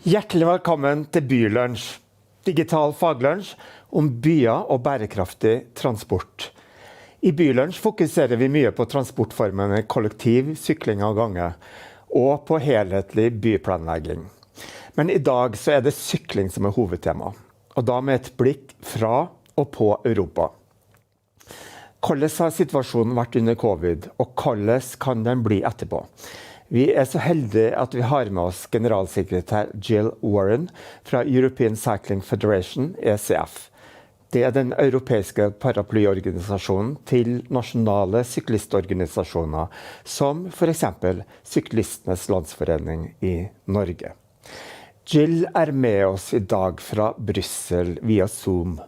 Hjertelig velkommen til Bylunsj, digital faglunsj om byer og bærekraftig transport. I Bylunsj fokuserer vi mye på transportformene kollektiv, sykling og gange, og på helhetlig byplanlegging. Men i dag så er det sykling som er hovedtema, og da med et blikk fra og på Europa. Hvordan har situasjonen vært under covid, og hvordan kan den bli etterpå? Vi er så heldige at vi har med oss generalsekretær Jill Warren fra European Cycling Federation, ECF. Det er den europeiske paraplyorganisasjonen til nasjonale syklistorganisasjoner, som for eksempel Syklistenes landsforening i Norge. Jill er med oss i dag fra Brussel via Zoom.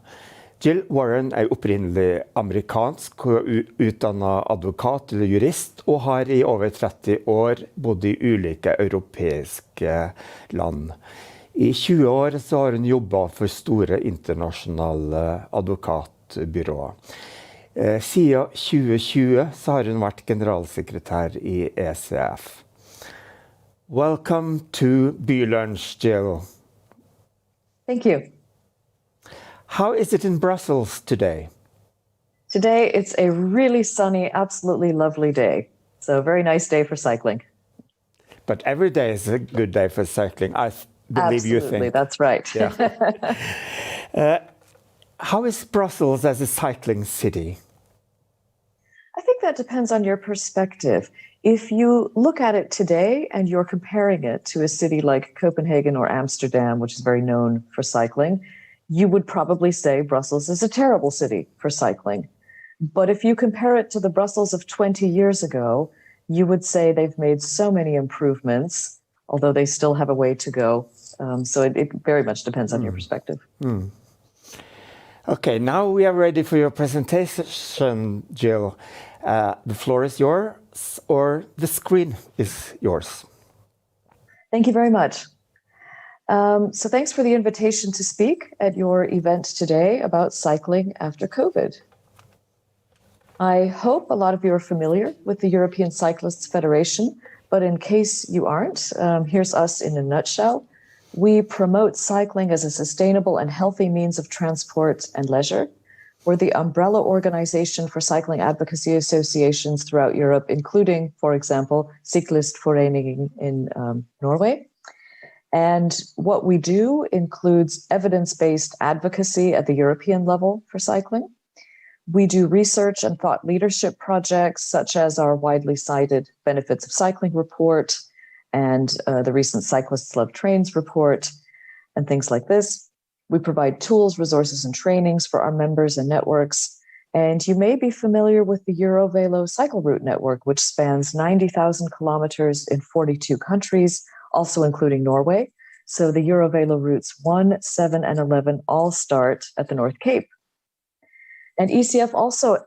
Jill Warren er opprinnelig amerikansk og utdannet advokat eller jurist, og har i over 30 år bodd i ulike europeiske land. I 20 år så har hun jobbet for store internasjonale advokatbyråer. Siden 2020 så har hun vært generalsekretær i ECF. Welcome to Bylunsj, Jill. Thank you. How is it in Brussels today? Today, it's a really sunny, absolutely lovely day. So a very nice day for cycling. But every day is a good day for cycling, I believe Absolutely, you think. that's right. Yeah. How is Brussels as a cycling city? I think that depends on your perspective. If you look at it today and you're comparing it to a city like Copenhagen or Amsterdam, which is very known for cycling, you would probably say Brussels is a terrible city for cycling. But if you compare it to the Brussels of 20 years ago, you would say they've made so many improvements, although they still have a way to go. So it very much depends on your perspective. Okay, now we are ready for your presentation, Jill. The floor is yours, or the screen is yours. Thank you very much. So thanks for the invitation to speak at your event today about cycling after COVID. I hope a lot of you are familiar with the European Cyclists Federation, but in case you aren't, here's us in a nutshell. We promote cycling as a sustainable and healthy means of transport and leisure. We're the umbrella organization for cycling advocacy associations throughout Europe, including, for example, Syklistorganisasjonen in Norway. And what we do includes evidence-based advocacy at the European level for cycling. We do research and thought leadership projects, such as our widely cited Benefits of Cycling report and the recent Cyclists Love Trains report, and things like this. We provide tools, resources, and trainings for our members and networks. And you may be familiar with the Eurovelo cycle route network, which spans 90,000 kilometers in 42 countries, also including Norway. So the Eurovelo routes 1, 7, and 11 all start at the North Cape. And ECF also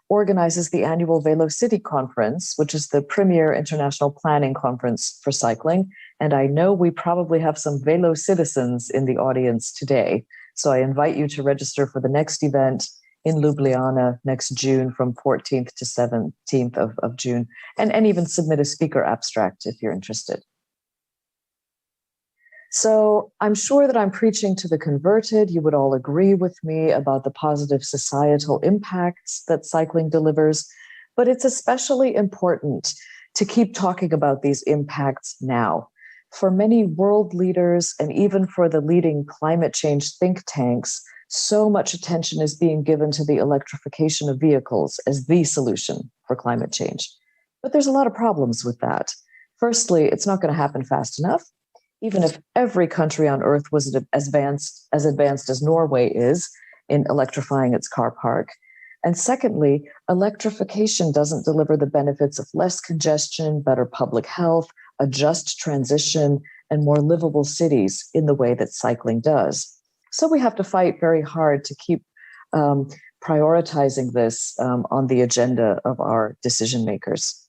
organizes the annual VeloCity Conference, which is the premier international planning conference for cycling. And I know we probably have some Velo citizens in the audience today. So I invite you to register for the next event in Ljubljana next June from 14th to 17th of June, and even submit a speaker abstract if you're interested. So I'm sure that I'm preaching to the converted. You would all agree with me about the positive societal impacts that cycling delivers, but it's especially important to keep talking about these impacts now. For many world leaders and even for the leading climate change think tanks, so much attention is being given to the electrification of vehicles as the solution for climate change. But there's a lot of problems with that. Firstly, it's not going to happen fast enough. Even if every country on Earth was as advanced as Norway is in electrifying its car park. And secondly, electrification doesn't deliver the benefits of less congestion, better public health, a just transition, and more livable cities in the way that cycling does. So we have to fight very hard to keep prioritizing this on the agenda of our decision makers.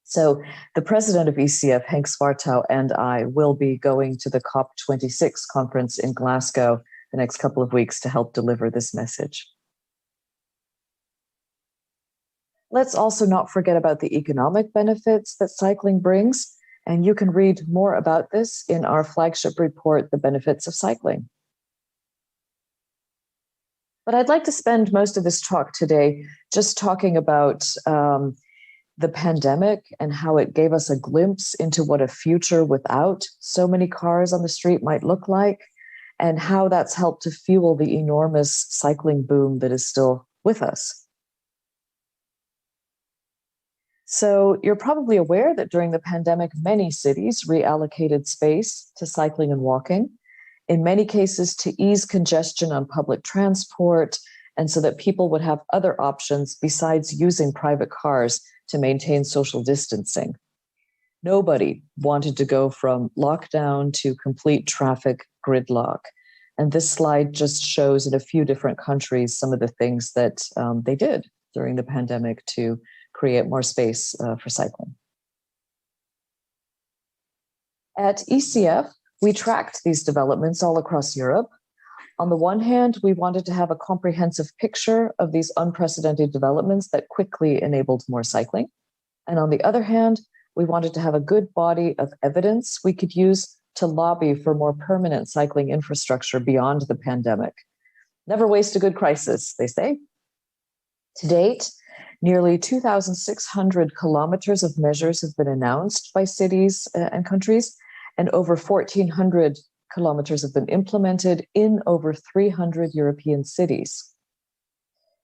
So the president of ECF, Henk Swartau, and I will be going to the COP26 conference in Glasgow the next couple of weeks to help deliver this message. Let's also not forget about the economic benefits that cycling brings, and you can read more about this in our flagship report, The Benefits of Cycling. But I'd like to spend most of this talk today just talking about the pandemic and how it gave us a glimpse into what a future without so many cars on the street might look like, and how that's helped to fuel the enormous cycling boom that is still with us. So you're probably aware that during the pandemic, many cities reallocated space to cycling and walking, in many cases to ease congestion on public transport, and so that people would have other options besides using private cars to maintain social distancing. Nobody wanted to go from lockdown to complete traffic gridlock. And this slide just shows in a few different countries some of the things that they did during the pandemic to create more space for cycling. At ECF, we tracked these developments all across Europe. On the one hand, we wanted to have a comprehensive picture of these unprecedented developments that quickly enabled more cycling. And on the other hand, we wanted to have a good body of evidence we could use to lobby for more permanent cycling infrastructure beyond the pandemic. Never waste a good crisis, they say. To date, nearly 2,600 kilometers of measures have been announced by cities and countries, and over 1,400 kilometers have been implemented in over 300 European cities.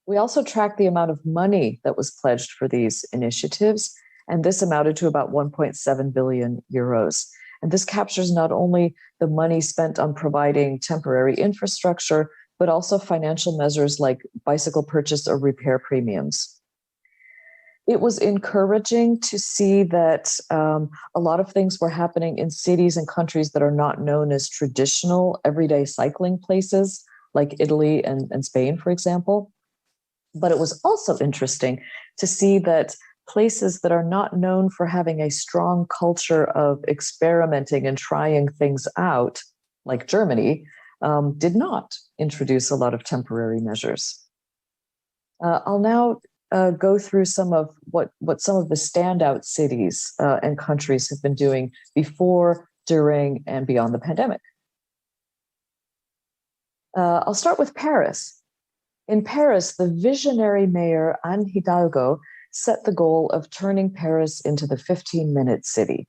We also tracked the amount of money that was pledged for these initiatives, and this amounted to about 1.7 billion euros. And this captures not only the money spent on providing temporary infrastructure, but also financial measures like bicycle purchase or repair premiums. It was encouraging to see that a lot of things were happening in cities and countries that are not known as traditional everyday cycling places, like Italy and Spain, for example. But it was also interesting to see that places that are not known for having a strong culture of experimenting and trying things out, like Germany, did not introduce a lot of temporary measures. I'll now go through some of what some of the standout cities and countries have been doing before, during, and beyond the pandemic. I'll start with Paris. In Paris, the visionary mayor Anne Hidalgo set the goal of turning Paris into the 15-minute city.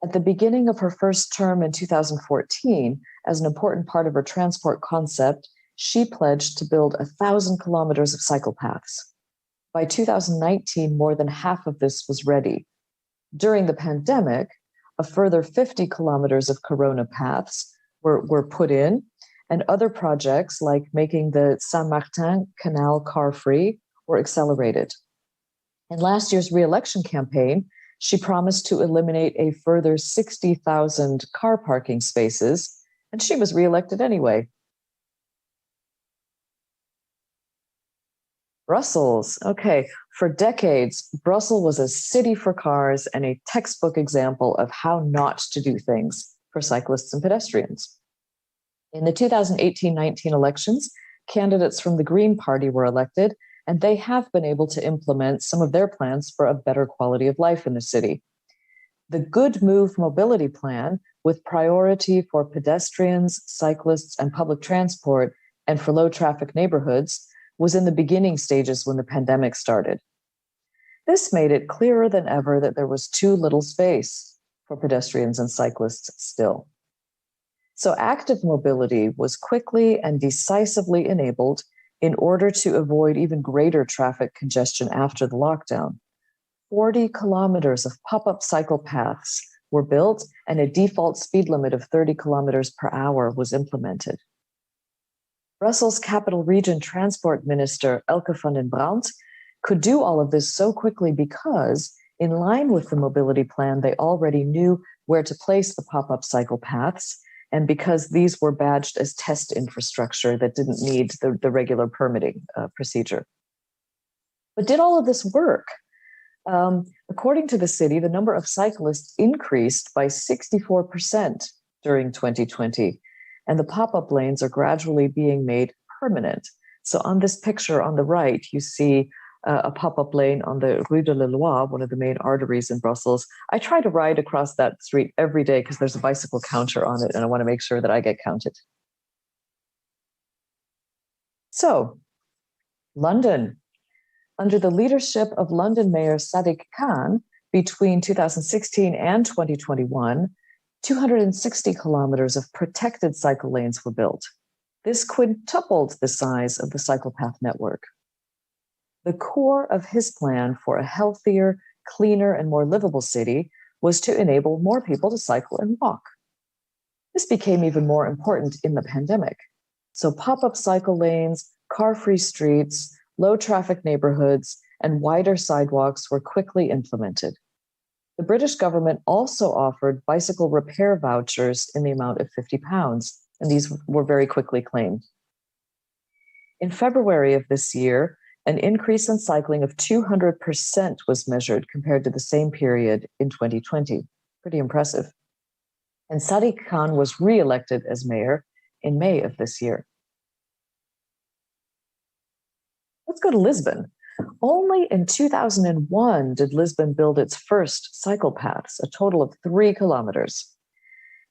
At the beginning of her first term in 2014, as an important part of her transport concept, she pledged to build 1,000 kilometers of cycle paths. By 2019, more than half of this was ready. During the pandemic, a further 50 kilometers of Corona paths were put in, and other projects like making the Saint-Martin Canal car-free were accelerated. In last year's re-election campaign, she promised to eliminate a further 60,000 car parking spaces, and she was re-elected anyway. Brussels. Okay, for decades, Brussels was a city for cars and a textbook example of how not to do things for cyclists and pedestrians. In the 2018-19 elections, candidates from the Green Party were elected, and they have been able to implement some of their plans for a better quality of life in the city. The Good Move mobility plan, with priority for pedestrians, cyclists, and public transport, and for low-traffic neighborhoods, was in the beginning stages when the pandemic started. This made it clearer than ever that there was too little space for pedestrians and cyclists still. So active mobility was quickly and decisively enabled in order to avoid even greater traffic congestion after the lockdown. 40 kilometers of pop-up cycle paths were built, and a default speed limit of 30 kilometers per hour was implemented. Brussels Capital Region Transport Minister Elke van den Brandt could do all of this so quickly because, in line with the mobility plan, they already knew where to place the pop-up cycle paths, and because these were badged as test infrastructure that didn't need the regular permitting procedure. But did all of this work? According to the city, the number of cyclists increased by 64% during 2020. and the pop-up lanes are gradually being made permanent. So on this picture on the right, you see a pop-up lane on the Rue de la Loi, one of the main arteries in Brussels. I try to ride across that street every day because there's a bicycle counter on it, and I want to make sure that I get counted. So, London. Under the leadership of London Mayor Sadiq Khan, between 2016 and 2021, 260 kilometers of protected cycle lanes were built. This quintupled the size of the cycle path network. The core of his plan for a healthier, cleaner, and more livable city was to enable more people to cycle and walk. This became even more important in the pandemic. So pop-up cycle lanes, car-free streets, low-traffic neighborhoods, and wider sidewalks were quickly implemented. The British government also offered bicycle repair vouchers in the amount of £50, and these were very quickly claimed. In February of this year, an increase in cycling of 200% was measured compared to the same period in 2020. Pretty impressive. And Sadiq Khan was re-elected as mayor in May of this year. Let's go to Lisbon. Only in 2001 did Lisbon build its first cycle paths, a total of 3 kilometers.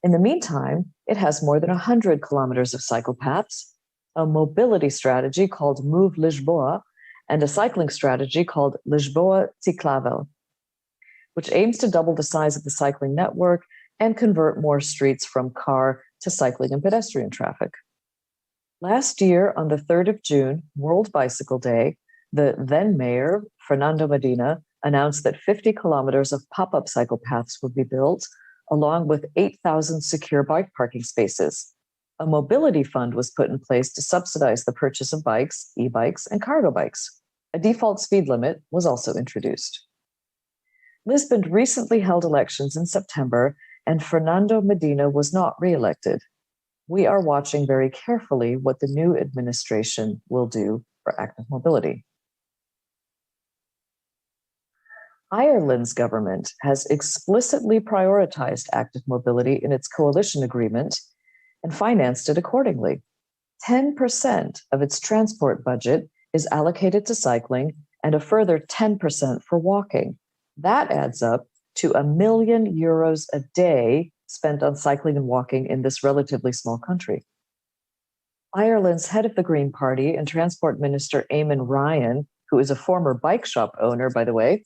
In the meantime, it has more than 100 kilometers of cycle paths, a mobility strategy called Move Lisboa, and a cycling strategy called Lisboa Ciclável, which aims to double the size of the cycling network and convert more streets from car to cycling and pedestrian traffic. Last year, on the 3rd of June, World Bicycle Day, the then mayor, Fernando Medina, announced that 50 kilometers of pop-up cycle paths would be built, along with 8,000 secure bike parking spaces. A mobility fund was put in place to subsidize the purchase of bikes, e-bikes, and cargo bikes. A default speed limit was also introduced. Lisbon recently held elections in September, and Fernando Medina was not re-elected. We are watching very carefully what the new administration will do for active mobility. Ireland's government has explicitly prioritized active mobility in its coalition agreement and financed it accordingly. 10% of its transport budget is allocated to cycling and a further 10% for walking. That adds up to €1 million a day spent on cycling and walking in this relatively small country. Ireland's head of the Green Party and Transport Minister Eamon Ryan, who is a former bike shop owner, by the way,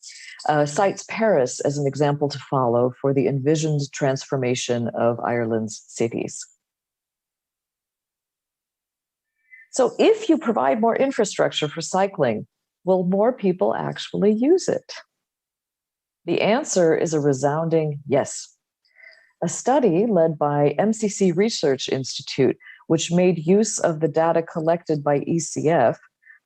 cites Paris as an example to follow for the envisioned transformation of Ireland's cities. So if you provide more infrastructure for cycling, will more people actually use it? The answer is a resounding yes. A study led by MCC Research Institute, which made use of the data collected by ECF,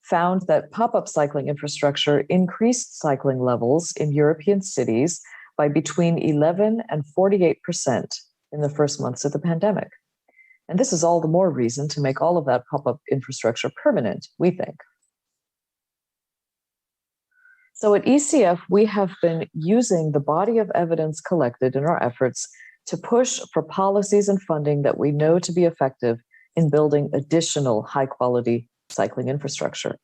found that pop-up cycling infrastructure increased cycling levels in European cities by between 11 and 48% in the first months of the pandemic. And this is all the more reason to make all of that pop-up infrastructure permanent, we think. So at ECF, we have been using the body of evidence collected in our efforts to push for policies and funding that we know to be effective in building additional high-quality cycling infrastructure.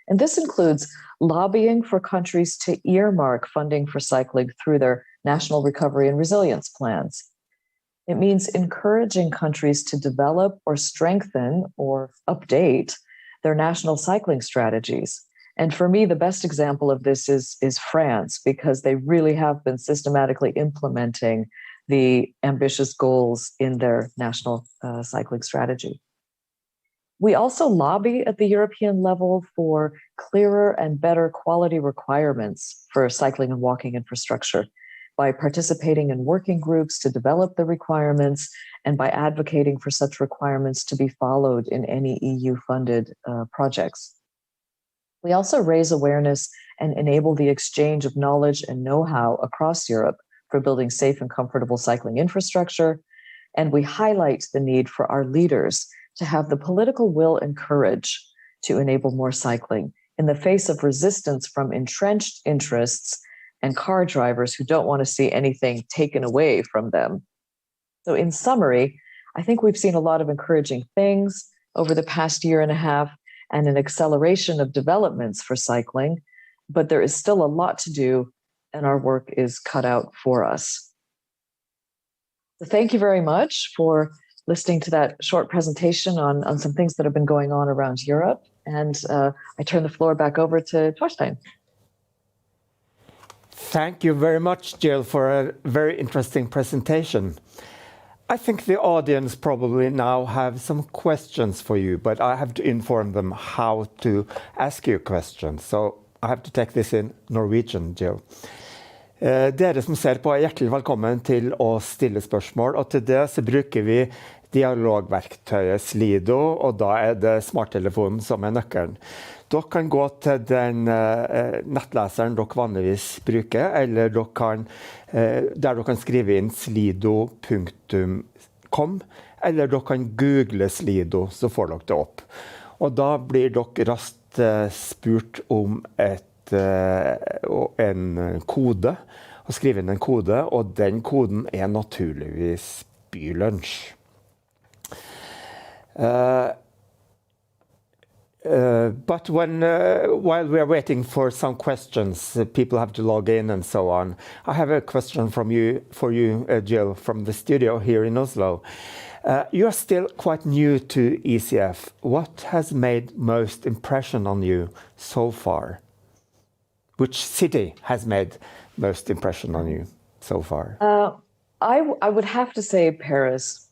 And this includes lobbying for countries to earmark funding for cycling through their national recovery and resilience plans. It means encouraging countries to develop or strengthen or update their national cycling strategies. And for me, the best example of this is France, because they really have been systematically implementing the ambitious goals in their national cycling strategy. We also lobby at the European level for clearer and better quality requirements for cycling and walking infrastructure by participating in working groups to develop the requirements and by advocating for such requirements to be followed in any EU-funded projects. We also raise awareness and enable the exchange of knowledge and know-how across Europe for building safe and comfortable cycling infrastructure, and we highlight the need for our leaders to have the political will and courage to enable more cycling in the face of resistance from entrenched interests and car drivers who don't want to see anything taken away from them. So in summary, I think we've seen a lot of encouraging things over the past year and a half and an acceleration of developments for cycling, but there is still a lot to do and our work is cut out for us. So thank you very much for listening to that short presentation on some things that have been going on around Europe. And I turn the floor back over to Torstein. Thank you very much, Jill, for a very interesting presentation. I think the audience probably now have some questions for you, but I have to inform them how to ask you questions. So I have to take this in Norwegian, Jill. Dere som ser på, hjertelig velkommen til å stille spørsmål, og til det så bruker vi dialogverktøyet Slido, og da det smarttelefonen som nøkkelen. Dere kan gå til den nettleseren dere vanligvis bruker, eller der dere kan skrive inn slido.com, eller dere kan google Slido, så får dere det opp. Og da blir dere raskt spurt om en kode, og skrive inn en kode, og den koden naturligvis Bylunsj. But while we are waiting for some questions, people have to log in and so on. I have a question for you, Jill, from the studio here in Oslo. You are still quite new to ECF. What has made most impression on you so far? Which city has made most impression on you so far? I would have to say Paris.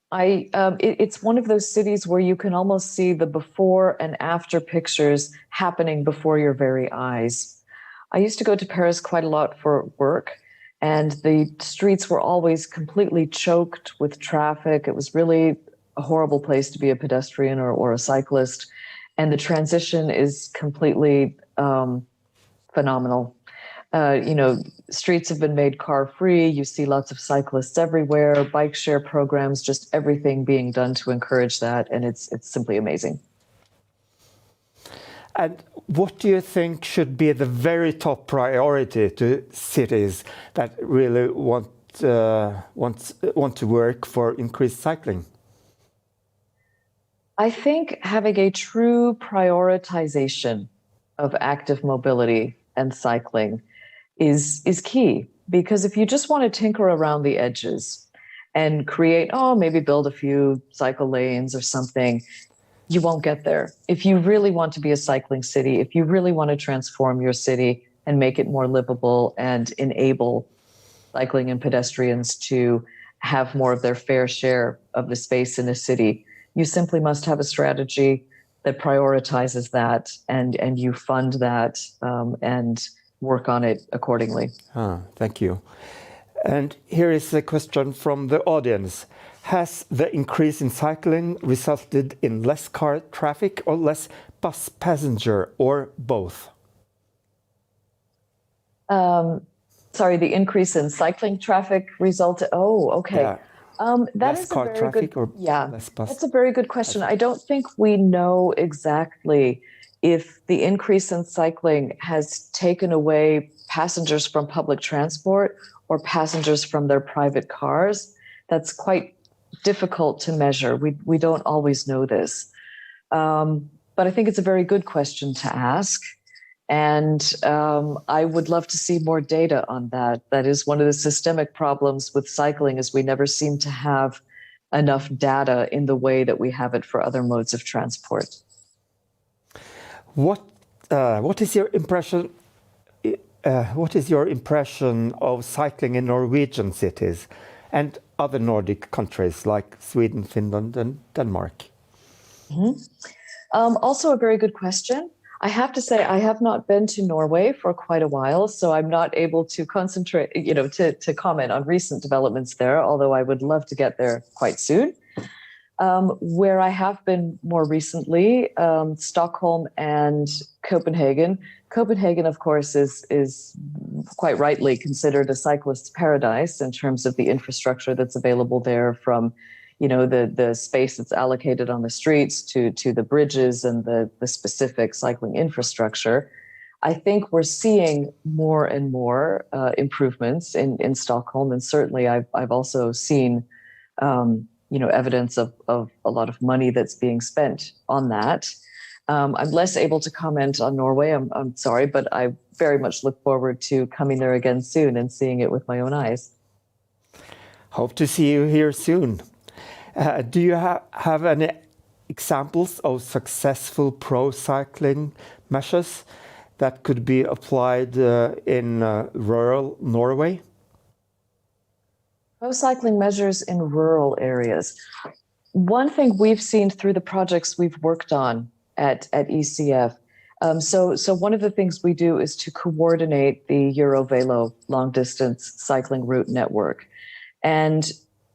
It's one of those cities where you can almost see the before and after pictures happening before your very eyes. I used to go to Paris quite a lot for work, and the streets were always completely choked with traffic. It was really a horrible place to be a pedestrian or a cyclist, and the transition is completely phenomenal. Streets have been made car-free. You see lots of cyclists everywhere, bike share programs, just everything being done to encourage that, and it's simply amazing. And what do you think should be the very top priority to cities that really want to work for increased cycling? I think having a true prioritization of active mobility and cycling is key, because if you just want to tinker around the edges and create, maybe build a few cycle lanes or something, you won't get there. If you really want to be a cycling city, if you really want to transform your city and make it more livable and enable cycling and pedestrians to have more of their fair share of the space in a city, you simply must have a strategy that prioritizes that, and you fund that and work on it accordingly. Thank you. And here is a question from the audience. Has the increase in cycling resulted in less car traffic or less bus passenger, or both? Sorry, the increase in cycling traffic resulted. Oh, okay. Yeah. That is a very good. Less bus. That's a very good question. I don't think we know exactly if the increase in cycling has taken away passengers from public transport or passengers from their private cars. That's quite difficult to measure. We don't always know this. But I think it's a very good question to ask. And I would love to see more data on that. That is one of the systemic problems with cycling, is we never seem to have enough data in the way that we have it for other modes of transport. What is your impression? What is your impression of cycling in Norwegian cities and other Nordic countries like Sweden, Finland, and Denmark? Also a very good question. I have to say, I have not been to Norway for quite a while, so I'm not able to concentrate, to comment on recent developments there, although I would love to get there quite soon. Where I have been more recently, Stockholm and Copenhagen. Copenhagen, of course, is quite rightly considered a cyclist's paradise in terms of the infrastructure that's available there, from the space that's allocated on the streets to the bridges and the specific cycling infrastructure. I think we're seeing more and more improvements in Stockholm, and certainly I've also seen evidence of a lot of money that's being spent on that. I'm less able to comment on Norway. I'm sorry, but I very much look forward to coming there again soon and seeing it with my own eyes. Hope to see you here soon. Do you have any examples of successful pro-cycling measures that could be applied in rural Norway? Pro-cycling measures in rural areas. One thing we've seen through the projects we've worked on at ECF, so one of the things we do is to coordinate the Eurovelo long-distance cycling route network. And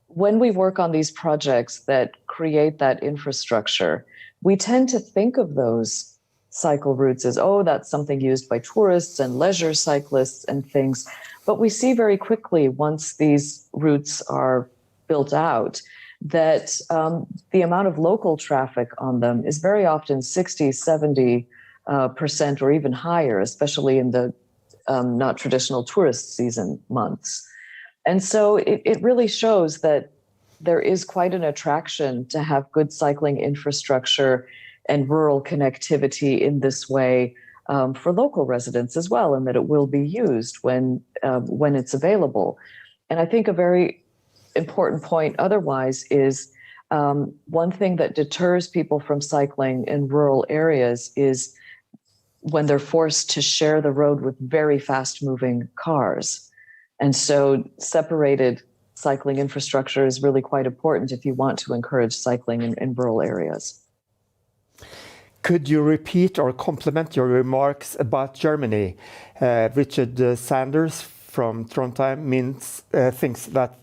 when we work on these projects that create that infrastructure, we tend to think of those cycle routes as, oh, that's something used by tourists and leisure cyclists and things. But we see very quickly, once these routes are built out, that the amount of local traffic on them is very often 60, 70% or even higher, especially in the not traditional tourist season months. And so it really shows that there is quite an attraction to have good cycling infrastructure and rural connectivity in this way for local residents as well, and that it will be used when it's available. And I think a very important point otherwise is one thing that deters people from cycling in rural areas is when they're forced to share the road with very fast-moving cars. And so separated cycling infrastructure is really quite important if you want to encourage cycling in rural areas. Could you repeat or complement your remarks about Germany? Richard Sanders from Trondheim thinks that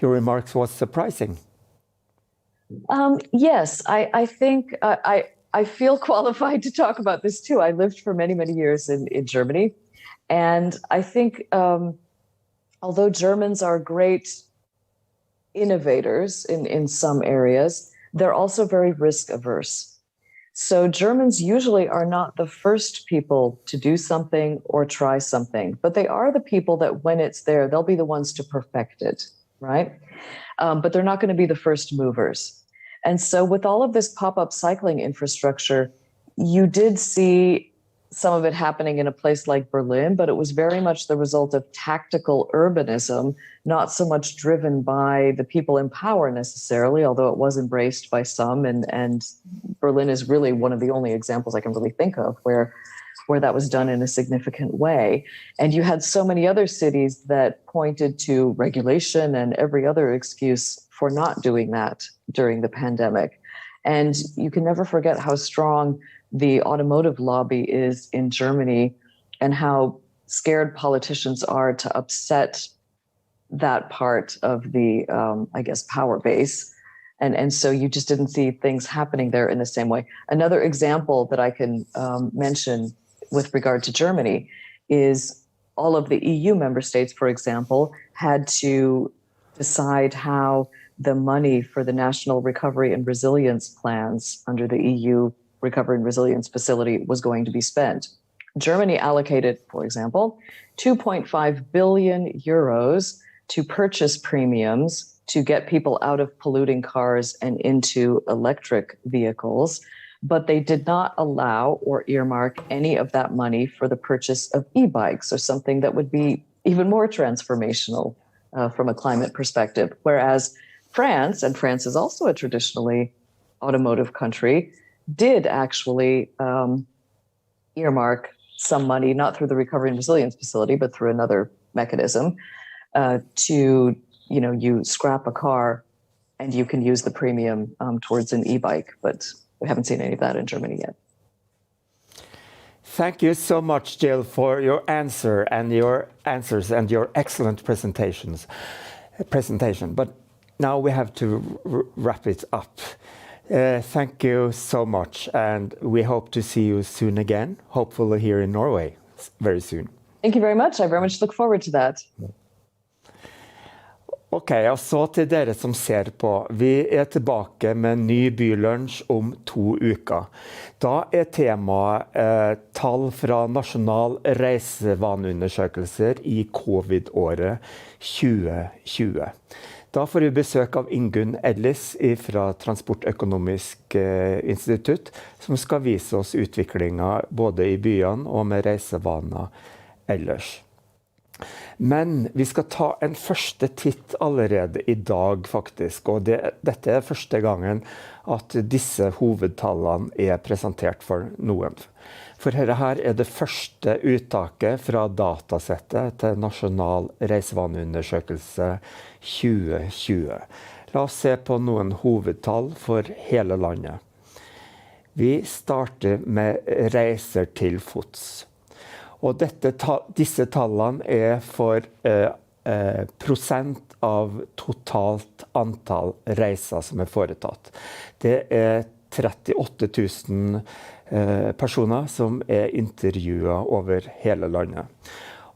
your remarks was surprising. Yes, I think I feel qualified to talk about this too. I lived for many, many years in Germany. And I think although Germans are great innovators in some areas, they're also very risk averse. So Germans usually are not the first people to do something or try something, but they are the people that when it's there, they'll be the ones to perfect it, right? But they're not going to be the first movers. And so with all of this pop-up cycling infrastructure, you did see some of it happening in a place like Berlin, but it was very much the result of tactical urbanism, not so much driven by the people in power necessarily, although it was embraced by some. And Berlin is really one of the only examples I can really think of where that was done in a significant way. And you had so many other cities that pointed to regulation and every other excuse for not doing that during the pandemic. And you can never forget how strong the automotive lobby is in Germany and how scared politicians are to upset that part of the, power base. And so you just didn't see things happening there in the same way. Another example that I can mention with regard to Germany is all of the EU member states, for example, had to decide how the money for the national recovery and resilience plans under the EU Recovery and Resilience Facility was going to be spent. Germany allocated, for example, 2.5 billion euros to purchase premiums to get people out of polluting cars and into electric vehicles, but they did not allow or earmark any of that money for the purchase of e-bikes, or something that would be even more transformational from a climate perspective. Whereas France, and France is also a traditionally automotive country, did actually earmark some money, not through the Recovery and Resilience Facility, but through another mechanism to, you scrap a car and you can use the premium towards an e-bike. But we haven't seen any of that in Germany yet. Thank you so much, Jill, for your answers and your excellent presentation. But now we have to wrap it up. Thank you so much, and we hope to see you soon again, hopefully here in Norway very soon. Thank you very much. I very much look forward to that. Ok, og så til dere som ser på. Vi tilbake med en ny Bylunsj om 2 uker. Da temaet tall fra nasjonal reisevaneundersøkelser i covid-året 2020. Da får vi besøk av Ingunn Ellis fra Transportøkonomisk institutt, som skal vise oss utviklingen både i byene og med reisevaner ellers. Men vi skal ta en første titt allerede i dag, faktisk. Og dette er første gangen at disse hovedtallene er presentert for noen. For her er det første uttaket fra datasettet til Nasjonal reisevaneundersøkelse 2020. La oss se på noen hovedtall for hele landet. Vi starter med reiser til fots. Og disse tallene er for prosent av totalt antall reiser som er foretatt. Det er 38 000 personer som er intervjuet over hele landet.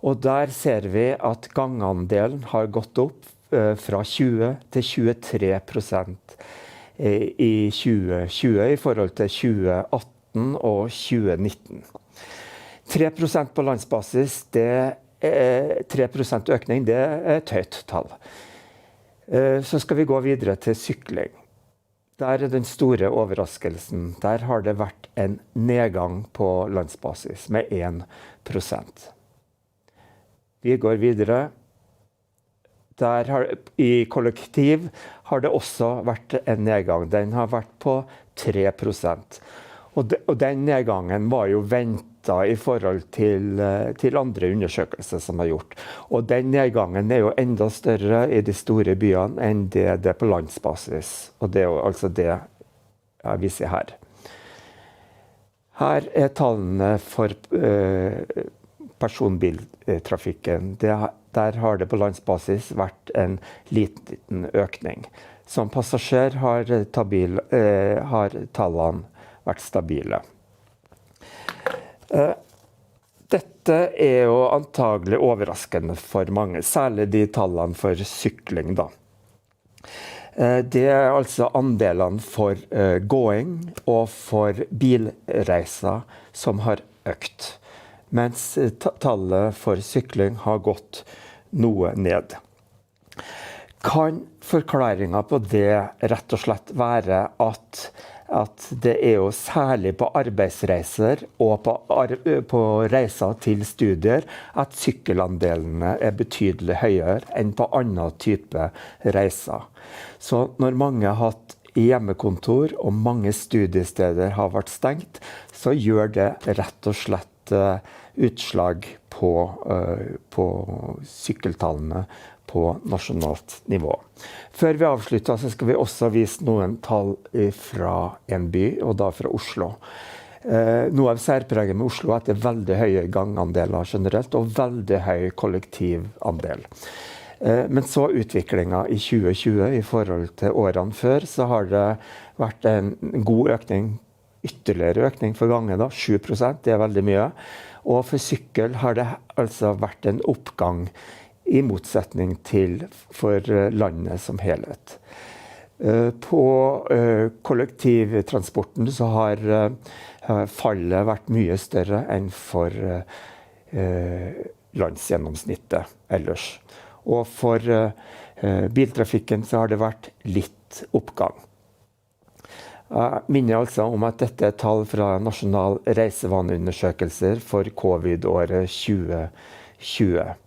Og der ser vi at gangandelen har gått opp fra 20 til 23% i 2020 i forhold til 2018 og 2019. 3% på landsbasis, 3% økning, det er et høyt tall. Så skal vi gå videre til sykling. Der er den store overraskelsen. Der har det vært en nedgang på landsbasis med 1%. Vi går videre. I kollektiv har det også vært en nedgang. Den har vært på 3%. Og den nedgangen var jo ventet i forhold til andre undersøkelser som er gjort. Og den nedgangen er jo enda større i de store byene enn det er på landsbasis. Og det er jo altså det jeg viser her. Her er tallene for personbiltrafikken. Der har det på landsbasis vært en liten økning. Som passasjer har tallene vært stabile. Dette er jo antagelig overraskende for mange, særlig de tallene for sykling da. Det er altså andelene for gåing og for bilreiser som har økt, mens tallet for sykling har gått noe ned. Kan forklaringen på det rett og slett være at det er jo særlig på arbeidsreiser og på reiser til studier at sykkelandelene er betydelig høyere enn på annen type reiser. Så når mange har hatt hjemmekontor og mange studiesteder har vært stengt, så gjør det rett og slett utslag på sykkeltallene på nasjonalt nivå. Før vi avslutter så skal vi også vise noen tall fra en by, og da fra Oslo. Noe av særpreget med Oslo er at det er veldig høye gangandeler generelt, og veldig høy kollektivandel. Men så utviklingen i 2020 i forhold til årene før, så har det vært en god økning, ytterligere økning for gange da, 7%, det er veldig mye. Og for sykkel har det altså vært en oppgang i motsetning til for landet som helhet. På kollektivtransporten så har fallet vært mye større enn for landsgjennomsnittet ellers. Og for biltrafikken så har det vært litt oppgang. Jeg minner altså om at dette er tall fra Nasjonal reisevaneundersøkelser for covid-året 2020.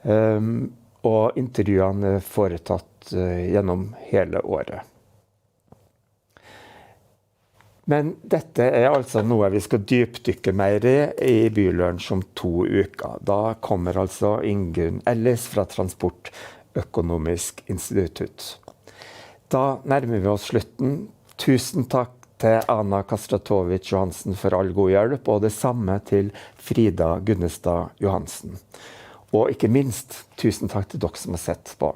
Og intervjuene er foretatt gjennom hele året. Men dette er altså noe vi skal dypdykke mer i Bylunsj om 2 uker. Da kommer altså Ingunn Ellis fra Transportøkonomisk institutt. Da nærmer vi oss slutten. Tusen takk til Anna Kastratovic Johansen for all god hjelp, og det samme til Frida Gunnestad Johansen. Og ikke minst, tusen takk til dere som har sett på.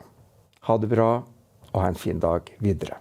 Ha det bra, og ha en fin dag videre.